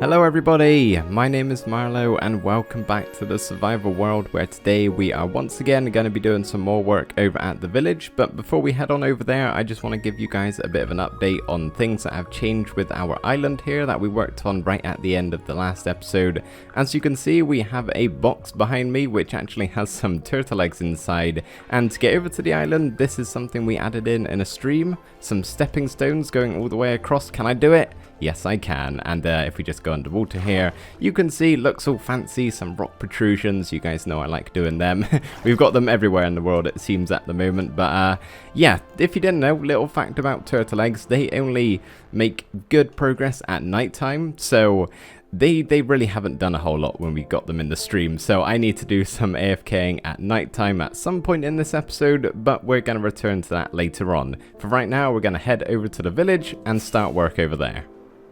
Hello everybody, my name is Marlo and welcome back to the survival world, where today we are once again going to be doing some more work over at the village. But before we head on over there, I just want to give you guys a bit of an update on things that have changed with our island here that we worked on right at the end of the last episode. As you can see, we have a box behind me which actually has some turtle eggs inside, and to get over to the island, this is something we added in a stream, some stepping stones going all the way across. Can I do it? Yes, I can. And if we just go underwater here, you can see, looks all fancy, some rock protrusions. You guys know I like doing them. We've got them everywhere in the world, it seems, at the moment. But yeah, if you didn't know, little fact about turtle eggs, they only make good progress at nighttime. So they really haven't done a whole lot when we got them in the stream. So I need to do some AFKing at nighttime at some point in this episode, but we're going to return to that later on. For right now, we're going to head over to the village and start work over there.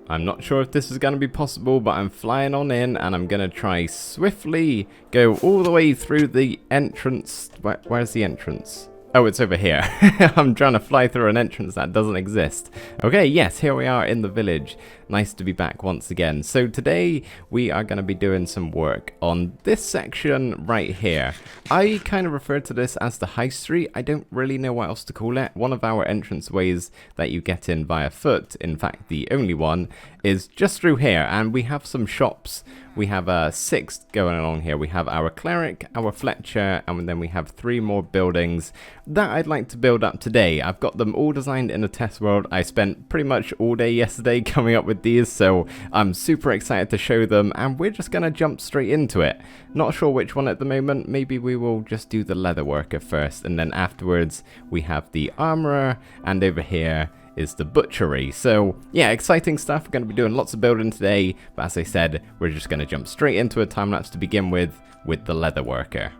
I'm not sure if this is going to be possible, but I'm flying on in and I'm going to try swiftly go all the way through the entrance. Where's the entrance? Oh, it's over here. I'm trying to fly through an entrance that doesn't exist. Okay, yes, here we are in the village. Nice to be back once again. So today we are going to be doing some work on this section right here. I kind of refer to this as the high street. I don't really know what else to call it. One of our entrance ways that you get in via foot, in fact the only one, is just through here, and we have some shops. We have 6 going along here. We have our cleric, our Fletcher, and then we have 3 more buildings that I'd like to build up today. I've got them all designed in a test world. I spent pretty much all day yesterday coming up with these, so I'm super excited to show them, and we're just going to jump straight into it. Not sure which one at the moment. Maybe we will just do the Leatherworker first, and then afterwards we have the Armorer, and over here is the butchery. So yeah, exciting stuff. We're going to be doing lots of building today, but as I said, we're just going to jump straight into a time lapse to begin with the Leatherworker.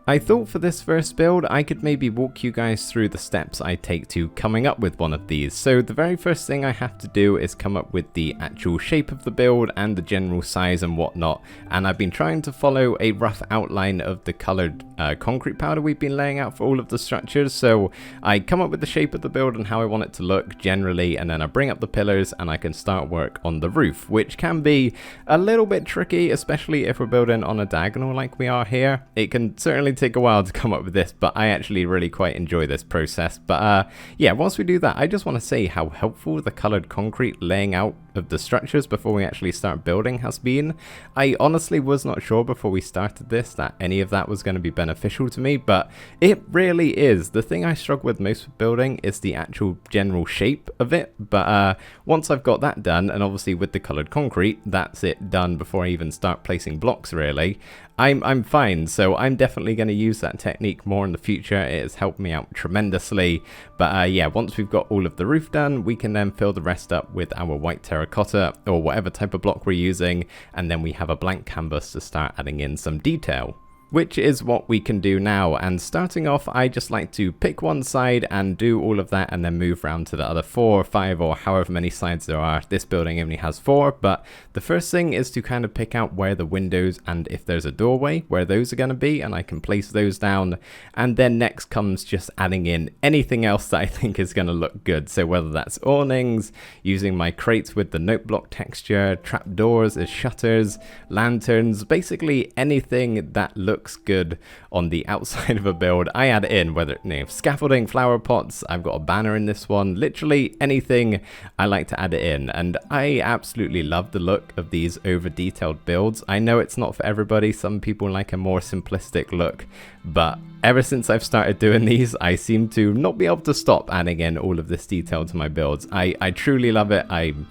I thought for this first build, I could maybe walk you guys through the steps I take to coming up with one of these. So the very first thing I have to do is come up with the actual shape of the build and the general size and whatnot. And I've been trying to follow a rough outline of the colored concrete powder we've been laying out for all of the structures. So I come up with the shape of the build and how I want it to look generally, and then I bring up the pillars and I can start work on the roof, which can be a little bit tricky, especially if we're building on a diagonal like we are here. It can certainly take a while to come up with this, but I actually really quite enjoy this process. But yeah, once we do that, I just want to say how helpful the colored concrete laying out of the structures before we actually start building has been. I honestly was not sure before we started this that any of that was going to be beneficial to me, but it really is. The thing I struggle with most with building is the actual general shape of it, but once I've got that done, and obviously with the colored concrete, that's it done before I even start placing blocks really, I'm fine. So I'm definitely going to use that technique more in the future. It has helped me out tremendously. But yeah, once we've got all of the roof done, we can then fill the rest up with our white terracotta or whatever type of block we're using, and then we have a blank canvas to start adding in some detail, which is what we can do now. And starting off, I just like to pick one side and do all of that and then move around to the other 4 or 5 or however many sides there are. This building only has 4, but the first thing is to kind of pick out where the windows and if there's a doorway, where those are going to be, and I can place those down. And then next comes just adding in anything else that I think is going to look good. So whether that's awnings, using my crates with the note block texture, trapdoors as shutters, lanterns, basically anything that looks good on the outside of a build, I add in. Whether scaffolding, flower pots, I've got a banner in this one, literally anything, I like to add it in. And I absolutely love the look of these over detailed builds. I know it's not for everybody. Some people like a more simplistic look, but ever since I've started doing these, I seem to not be able to stop adding in all of this detail to my builds. I truly love it. I'm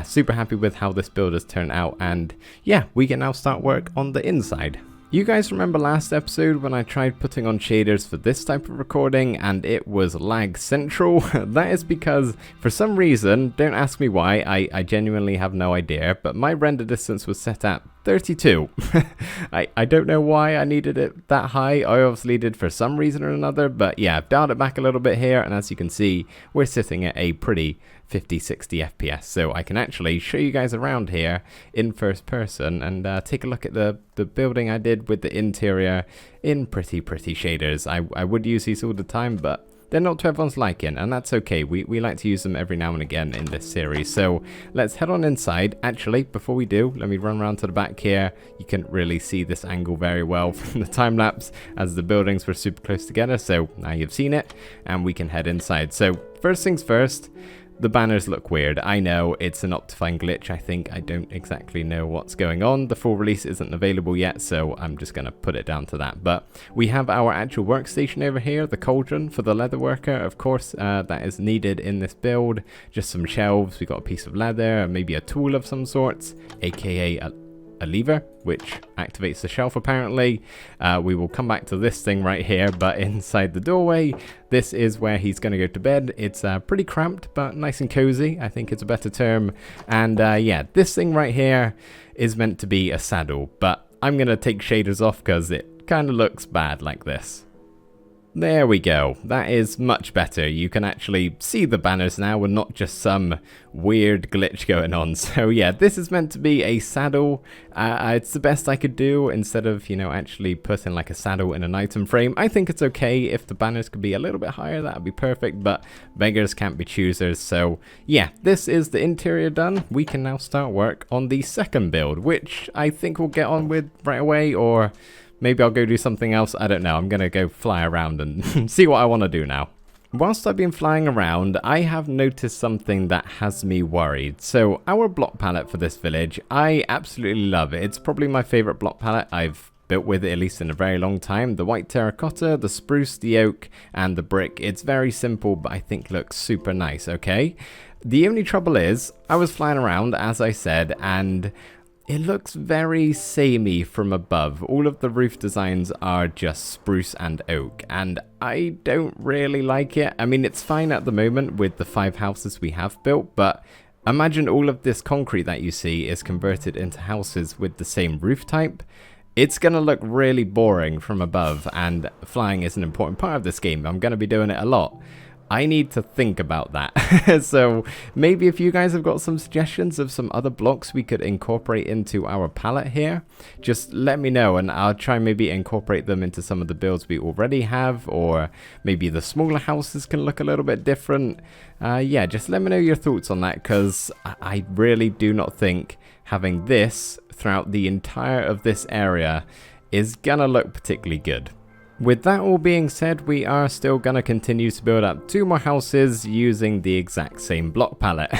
super happy with how this build has turned out, and yeah, we can now start work on the inside. You guys remember last episode when I tried putting on shaders for this type of recording and it was lag central? That is because, for some reason, don't ask me why, I genuinely have no idea, but my render distance was set at 32. I don't know why I needed it that high. I obviously did for some reason or another, but yeah, I've dialed it back a little bit here, and as you can see, we're sitting at a pretty 50-60 FPS, so I can actually show you guys around here in first person and take a look at the building I did with the interior in pretty shaders. I would use these all the time, but they're not to everyone's liking, and that's okay. We like to use them every now and again in this series. So let's head on inside. Actually, before we do, let me run around to the back here. You can really see this angle very well from the time lapse as the buildings were super close together. So now you've seen it, and we can head inside. So first things first, the banners look weird. I know it's an Optifine glitch. I think I don't exactly know what's going on. The full release isn't available yet, so I'm just going to put it down to that. But we have our actual workstation over here, the cauldron for the Leatherworker. Of course, that is needed in this build. Just some shelves. We got a piece of leather, maybe a tool of some sorts, aka a lever, which activates the shelf apparently. We will come back to this thing right here, but inside the doorway, this is where he's going to go to bed. It's pretty cramped, but nice and cozy, I think it's a better term. And yeah, this thing right here is meant to be a saddle, but I'm going to take shaders off because it kind of looks bad like this. There we go. That is much better. You can actually see the banners now and not just some weird glitch going on. So yeah, this is meant to be a saddle. It's the best I could do instead of, you know, actually putting like a saddle in an item frame. I think it's okay if the banners could be a little bit higher. That would be perfect, but beggars can't be choosers. So yeah, this is the interior done. We can now start work on the second build, which I think we'll get on with right away, or maybe I'll go do something else. I don't know. I'm going to go fly around and see what I want to do now. Whilst I've been flying around, I have noticed something that has me worried. So our block palette for this village, I absolutely love it. It's probably my favorite block palette I've built with it, at least in a very long time. The white terracotta, the spruce, the oak, and the brick. It's very simple, but I think looks super nice, okay? The only trouble is, I was flying around, as I said, and it looks very samey from above. All of the roof designs are just spruce and oak, and I don't really like it. I mean, it's fine at the moment with the 5 houses we have built, but imagine all of this concrete that you see is converted into houses with the same roof type. It's going to look really boring from above, and flying is an important part of this game. I'm going to be doing it a lot. I need to think about that. So maybe if you guys have got some suggestions of some other blocks we could incorporate into our palette here, just let me know and I'll try maybe incorporate them into some of the builds we already have, or maybe the smaller houses can look a little bit different. Yeah, just let me know your thoughts on that, because I really do not think having this throughout the entire of this area is gonna look particularly good. With that all being said, we are still going to continue to build up 2 more houses using the exact same block palette,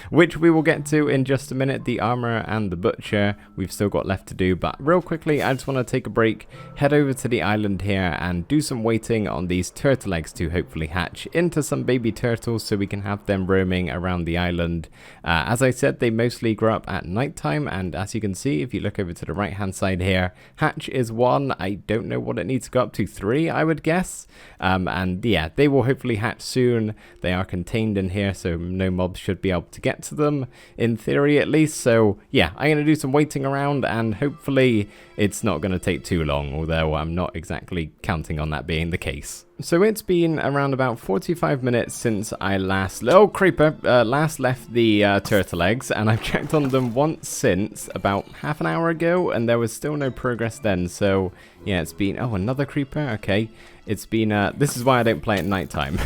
which we will get to in just a minute. The armor and the butcher we've still got left to do, but real quickly I just want to take a break, head over to the island here and do some waiting on these turtle eggs to hopefully hatch into some baby turtles so we can have them roaming around the island. As I said, they mostly grow up at nighttime, and as you can see, if you look over to the right hand side here, hatch is 1. I don't know what it needs to go up to, 3 I would guess, and yeah, they will hopefully hatch soon. They are contained in here, so no mobs should be able to get to them, in theory at least. So yeah, I'm going to do some waiting around and hopefully it's not going to take too long, although I'm not exactly counting on that being the case. So it's been around about 45 minutes since I last left the turtle eggs, and I've checked on them once since, about half an hour ago, and there was still no progress then. So yeah, it's been, oh, another creeper, okay. It's been, this is why I don't play at nighttime.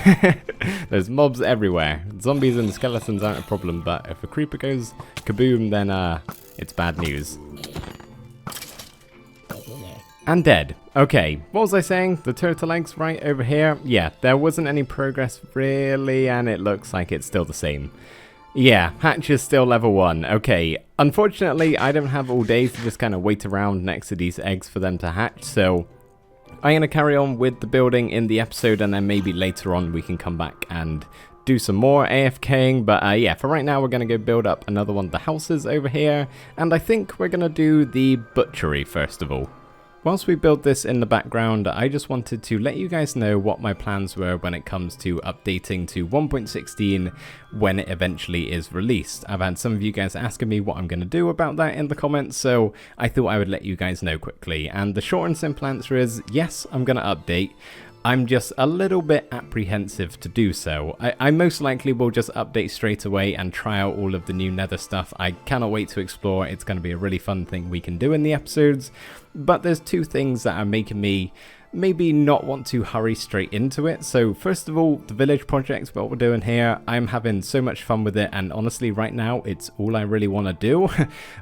There's mobs everywhere. Zombies and skeletons aren't a problem, but if a creeper goes kaboom, then it's bad news. And dead. Okay, what was I saying? The turtle eggs right over here? Yeah, there wasn't any progress really, and it looks like it's still the same. Yeah, hatch is still level 1. Okay, unfortunately, I don't have all day to just kind of wait around next to these eggs for them to hatch, so I'm going to carry on with the building in the episode, and then maybe later on we can come back and do some more AFKing, but yeah, for right now we're going to go build up another one of the houses over here, and I think we're going to do the butchery first of all. Whilst we build this in the background, I just wanted to let you guys know what my plans were when it comes to updating to 1.16 when it eventually is released. I've had some of you guys asking me what I'm going to do about that in the comments, so I thought I would let you guys know quickly. And the short and simple answer is yes, I'm going to update. I'm just a little bit apprehensive to do so. I most likely will just update straight away and try out all of the new nether stuff. I cannot wait to explore. It's going to be a really fun thing we can do in the episodes. But there's 2 things that are making me maybe not want to hurry straight into it. So first of all, the village project, what we're doing here, I'm having so much fun with it, and honestly right now it's all I really want to do.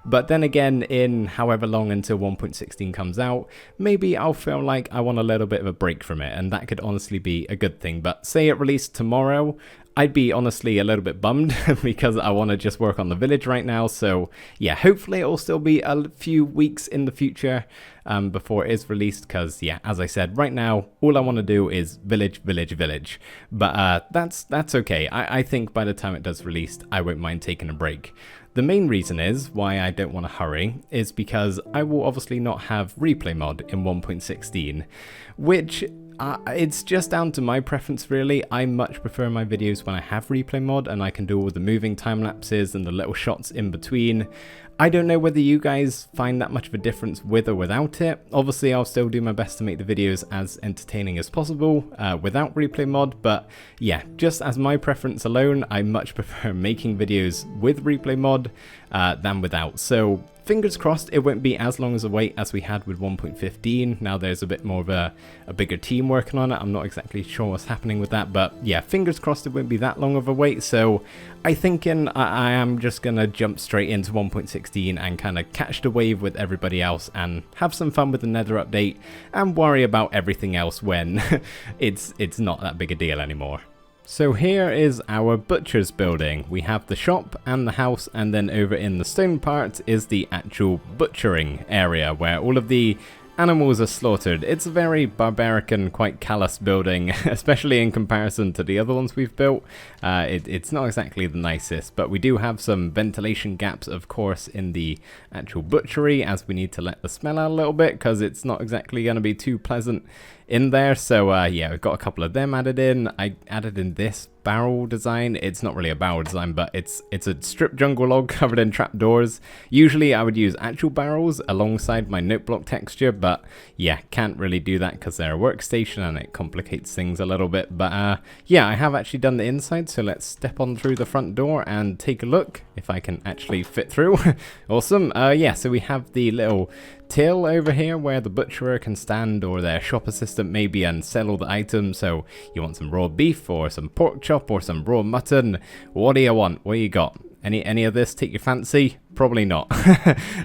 But then again, in however long until 1.16 comes out, maybe I'll feel like I want a little bit of a break from it, and that could honestly be a good thing. But say it released tomorrow, I'd be honestly a little bit bummed because I want to just work on the village right now. So yeah, hopefully it'll still be a few weeks in the future before it is released, because yeah, as I said, right now all I want to do is village. But that's okay. I think by the time it does release, I won't mind taking a break. The main reason is why I don't want to hurry is because I will obviously not have replay mod in 1.16, which it's just down to my preference really. I much prefer my videos when I have replay mod and I can do all the moving time lapses and the little shots in between. I don't know whether you guys find that much of a difference with or without it. Obviously I'll still do my best to make the videos as entertaining as possible without replay mod, but yeah, just as my preference alone, I much prefer making videos with replay mod than without. So fingers crossed it won't be as long as a wait as we had with 1.15. Now there's a bit more of a bigger team working on it. I'm not exactly sure what's happening with that, but yeah, fingers crossed it won't be that long of a wait. So I thinking I am just gonna jump straight into 1.16 and kind of catch the wave with everybody else and have some fun with the Nether update and worry about everything else when it's not that big a deal anymore. So here is our butcher's building. We have the shop and the house, and then over in the stone part is the actual butchering area where all of the animals are slaughtered. It's a very barbaric and quite callous building, especially in comparison to the other ones we've built. It's not exactly the nicest, but we do have some ventilation gaps, of course, in the actual butchery, as we need to let the smell out a little bit, because it's not exactly going to be too pleasant in there. So yeah, we've got a couple of them added in. I added in this barrel design. It's not really a barrel design, but it's a strip jungle log covered in trapdoors. Usually I would use actual barrels alongside my note block texture, but yeah, can't really do that because they're a workstation and it complicates things a little bit. But yeah, I have actually done the inside, so let's step on through the front door and take a look if I can actually fit through. Awesome. Yeah, so we have the little till over here where the butcherer can stand, or their shop assistant maybe, and sell all the items. So you want some raw beef or some pork chop or some raw mutton? What do you want? What do you got? Any of this take your fancy? Probably not.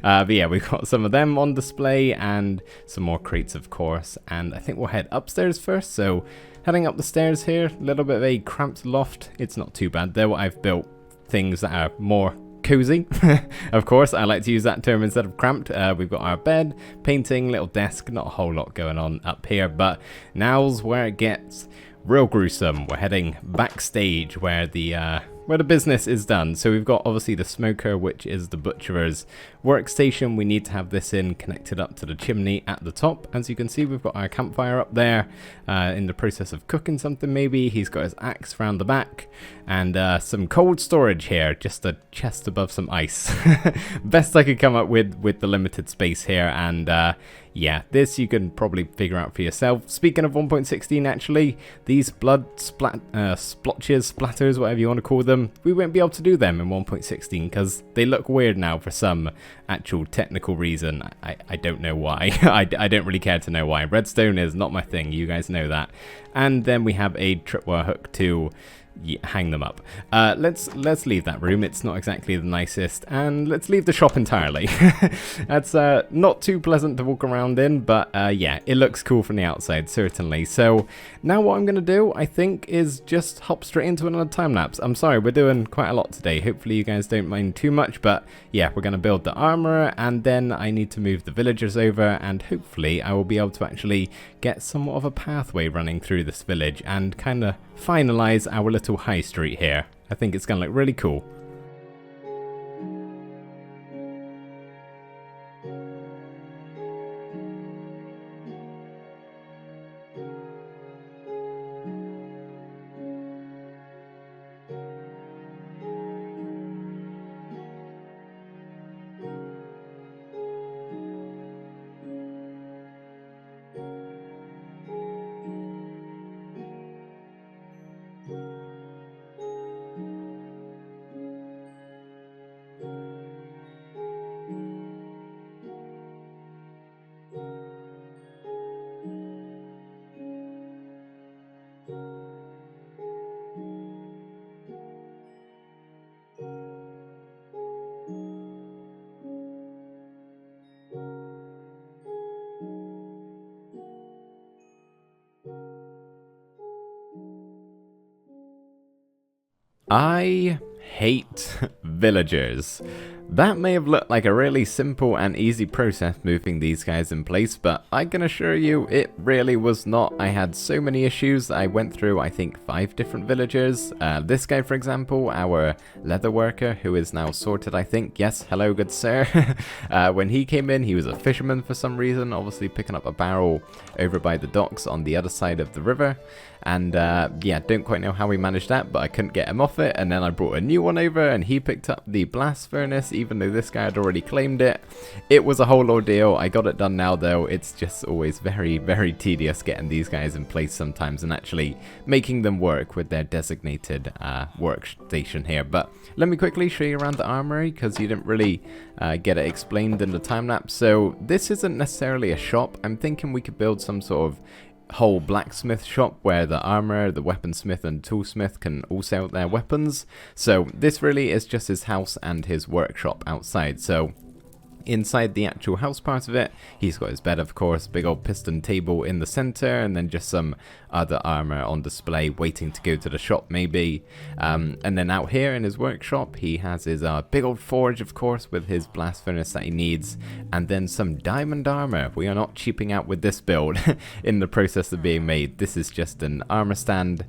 But yeah, we've got some of them on display and some more crates, of course. And I think we'll head upstairs first. So heading up the stairs here, a little bit of a cramped loft. It's not too bad though. I've built things that are more cozy. Of course, I like to use that term instead of cramped. We've got our bed, painting, little desk, not a whole lot going on up here, but now's where it gets real gruesome. We're heading backstage where the business is done. So we've got obviously the smoker, which is the butcherer's workstation. We need to have this connected up to the chimney at the top. As you can see, we've got our campfire up there in the process of cooking something maybe. He's got his axe around the back and some cold storage here, just a chest above some ice. Best I could come up with the limited space here. And yeah, this you can probably figure out for yourself. Speaking of 1.16, actually, these blood splotches, splatters, whatever you want to call them, we won't be able to do them in 1.16 because they look weird now for some actual technical reason. I don't know why. I don't really care to know why. Redstone is not my thing, you guys know that. And then we have a tripwire hook to hang them up. Let's leave that room. It's not exactly the nicest, and let's leave the shop entirely. That's not too pleasant to walk around in, but yeah, it looks cool from the outside, certainly. So now what I'm gonna do, I think, is just hop straight into another time lapse. I'm sorry, we're doing quite a lot today. Hopefully you guys don't mind too much, but yeah, we're gonna build the armor, and then I need to move the villagers over, and hopefully I will be able to actually get somewhat of a pathway running through this village and kind of finalize our little high street here. I think it's gonna look really cool. I hate villagers. That may have looked like a really simple and easy process moving these guys in place, but I can assure you it really was not. I had so many issues. I went through, I think, 5 different villagers. This guy, for example, our Leatherworker, who is now sorted, I think. Yes, hello, good sir. When he came in, he was a fisherman for some reason, obviously picking up a barrel over by the docks on the other side of the river. And yeah, don't quite know how we managed that, but I couldn't get him off it. And then I brought a new one over and he picked up the blast furnace, even though this guy had already claimed it. It was a whole ordeal. I got it done now though. It's just always very, very tedious getting these guys in place sometimes and actually making them work with their designated workstation here. But let me quickly show you around the armory because you didn't really get it explained in the time lapse. So this isn't necessarily a shop. I'm thinking we could build some sort of whole blacksmith shop where the armor, the weaponsmith and toolsmith can all sell their weapons. So this really is just his house and his workshop outside. So inside the actual house part of it, he's got his bed, of course, big old piston table in the center, and then just some other armor on display waiting to go to the shop maybe. And then out here in his workshop, he has his big old forge, of course, with his blast furnace that he needs, and then some diamond armor. We are not cheaping out with this build in the process of being made. This is just an armor stand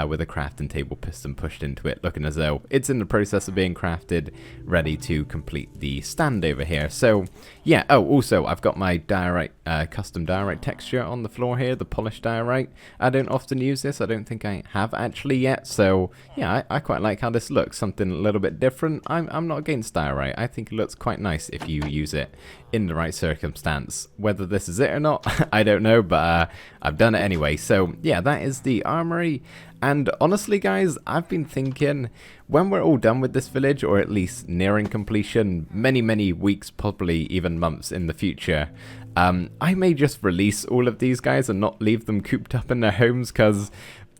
with a crafting table piston pushed into it, looking as though it's in the process of being crafted, ready to complete the stand over here. So yeah, oh, also I've got my diorite, custom diorite texture on the floor here, the polished diorite. I don't often use this, I don't think I have actually yet, so yeah, I quite like how this looks, something a little bit different. I'm not against diorite, I think it looks quite nice if you use it in the right circumstance. Whether this is it or not, I don't know, but I've done it anyway. So yeah, that is the armory. And honestly guys, I've been thinking when we're all done with this village, or at least nearing completion, many weeks, probably even months in the future, I may just release all of these guys and not leave them cooped up in their homes, because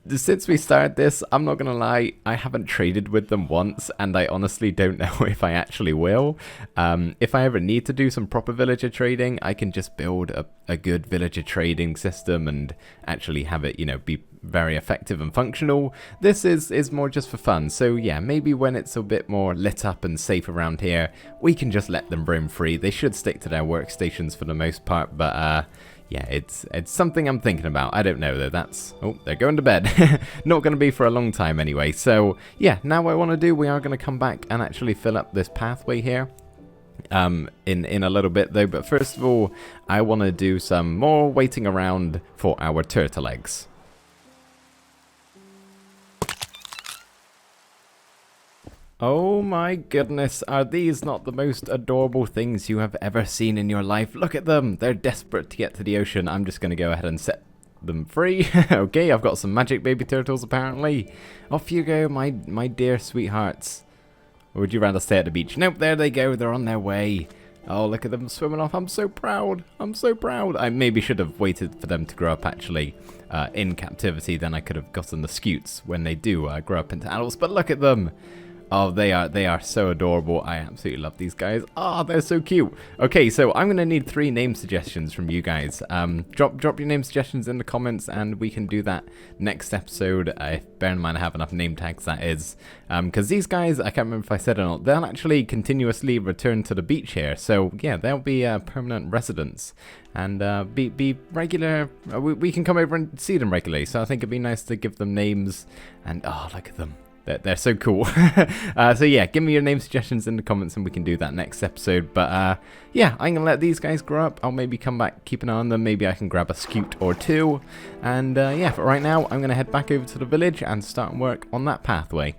since we started this, I'm not gonna lie, I haven't traded with them once, and I honestly don't know if I actually will. If I ever need to do some proper villager trading, I can just build a good villager trading system and actually have it, you know, be very effective and functional. This is more just for fun, so yeah, maybe when it's a bit more lit up and safe around here, we can just let them roam free. They should stick to their workstations for the most part, but yeah, it's something I'm thinking about. I don't know though. That's, oh, they're going to bed. Not going to be for a long time anyway. So yeah, now what I want to do, we are going to come back and actually fill up this pathway here in a little bit though. But first of all, I want to do some more waiting around for our turtle eggs. Oh my goodness, are these not the most adorable things you have ever seen in your life? Look at them, they're desperate to get to the ocean. I'm just going to go ahead and set them free. Okay, I've got some magic baby turtles apparently. Off you go, my dear sweethearts. Or would you rather stay at the beach? Nope, there they go, they're on their way. Oh, look at them swimming off. I'm so proud. I'm so proud. I maybe should have waited for them to grow up actually in captivity. Then I could have gotten the scutes when they do grow up into adults. But look at them. Oh, they are so adorable. I absolutely love these guys. Oh, they're so cute. Okay, so I'm going to need 3 name suggestions from you guys. Drop your name suggestions in the comments and we can do that next episode. Bear in mind I have enough name tags, that is. Because these guys, I can't remember if I said it or not, they'll actually continuously return to the beach here. So yeah, they'll be permanent residents. And be regular. We can come over and see them regularly. So I think it'd be nice to give them names. And oh, look at them. They're so cool. So yeah, give me your name suggestions in the comments and we can do that next episode. But yeah, I'm going to let these guys grow up. I'll maybe come back, keep an eye on them. Maybe I can grab a scute or 2. And yeah, but right now I'm going to head back over to the village and start work on that pathway.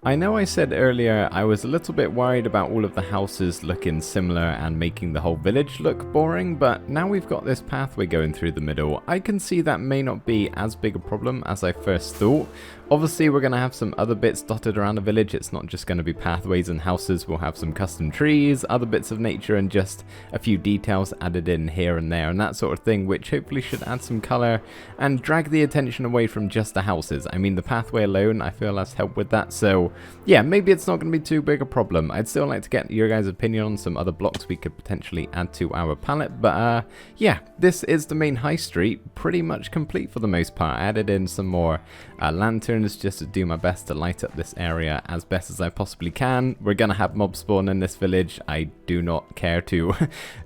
I know I said earlier I was a little bit worried about all of the houses looking similar and making the whole village look boring, but now we've got this pathway going through the middle, I can see that may not be as big a problem as I first thought. Obviously we're going to have some other bits dotted around the village, it's not just going to be pathways and houses, we'll have some custom trees, other bits of nature and just a few details added in here and there and that sort of thing, which hopefully should add some colour and drag the attention away from just the houses. I mean, the pathway alone I feel has helped with that, so yeah, maybe it's not going to be too big a problem. I'd still like to get your guys' opinion on some other blocks we could potentially add to our palette, but yeah, this is the main high street, pretty much complete for the most part. I added in some more lanterns just to do my best to light up this area as best as I possibly can. We're going to have mob spawn in this village. I do not care to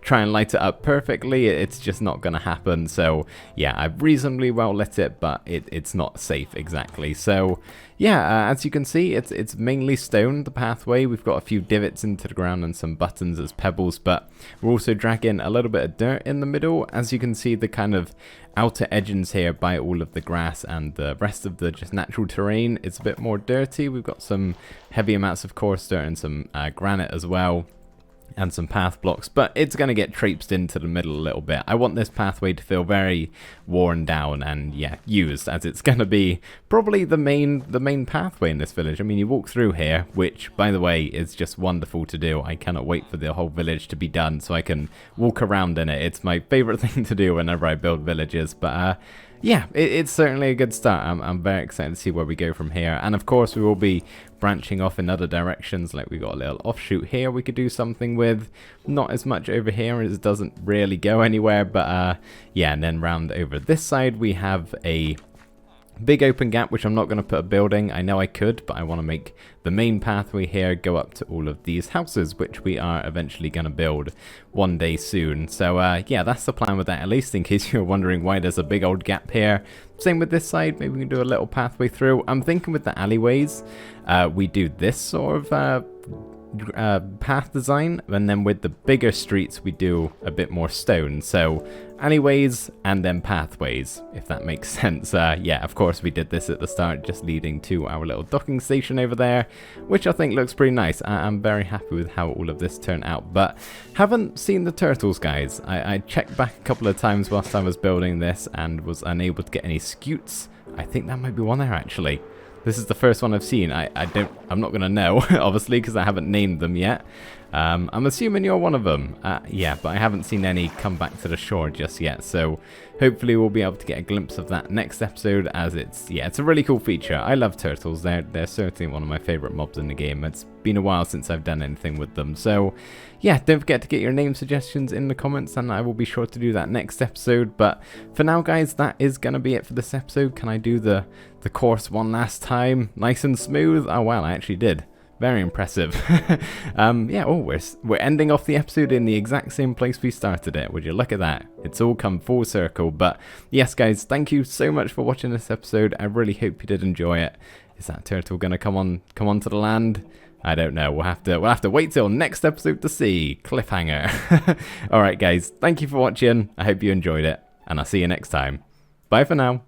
try and light it up perfectly, it's just not going to happen, so yeah, I've reasonably well lit it, but it's not safe exactly. So yeah, as you can see, it's mainly stone, the pathway. We've got a few divots into the ground and some buttons as pebbles, but we're also dragging a little bit of dirt in the middle. As you can see, the kind of outer edges here by all of the grass and the rest of the just natural terrain is a bit more dirty. We've got some heavy amounts of coarse dirt and some granite as well, and some path blocks, but it's going to get traipsed into the middle a little bit. I want this pathway to feel very worn down and yeah, used, as it's going to be probably the main pathway in this village. I mean, you walk through here, which by the way is just wonderful to do. I cannot wait for the whole village to be done so I can walk around in it. It's my favorite thing to do whenever I build villages, but yeah, it's certainly a good start. I'm very excited to see where we go from here. And of course, we will be branching off in other directions. Like we got a little offshoot here we could do something with. Not as much over here as it doesn't really go anywhere. But yeah, and then round over this side, we have a big open gap, which I'm not going to put a building. I know I could, but I want to make the main pathway here go up to all of these houses, which we are eventually going to build one day soon. So yeah, that's the plan with that, at least, in case you're wondering why there's a big old gap here. Same with this side, maybe we can do a little pathway through. I'm thinking with the alleyways, we do this sort of path design, and then with the bigger streets we do a bit more stone. So alleyways and then pathways, if that makes sense. Yeah, of course we did this at the start, just leading to our little docking station over there, which I think looks pretty nice. I'm very happy with how all of this turned out, but haven't seen the turtles, guys. I checked back a couple of times whilst I was building this and was unable to get any scutes. I think that might be one there actually. This is the first one I've seen. I'm not gonna know, obviously, because I haven't named them yet. I'm assuming you're one of them. Yeah, but I haven't seen any come back to the shore just yet. So hopefully we'll be able to get a glimpse of that next episode, as it's a really cool feature. I love turtles. They're certainly one of my favorite mobs in the game. It's been a while since I've done anything with them. So yeah, don't forget to get your name suggestions in the comments, and I will be sure to do that next episode. But for now, guys, that is going to be it for this episode. Can I do the course one last time? Nice and smooth. Oh, wow, I actually did. Very impressive. Yeah, oh, we're ending off the episode in the exact same place we started it. Would you look at that? It's all come full circle. But yes, guys, thank you so much for watching this episode. I really hope you did enjoy it. Is that turtle gonna come on to the land? I don't know. We'll have to wait till next episode to see. Cliffhanger. All right, guys. Thank you for watching. I hope you enjoyed it, and I'll see you next time. Bye for now.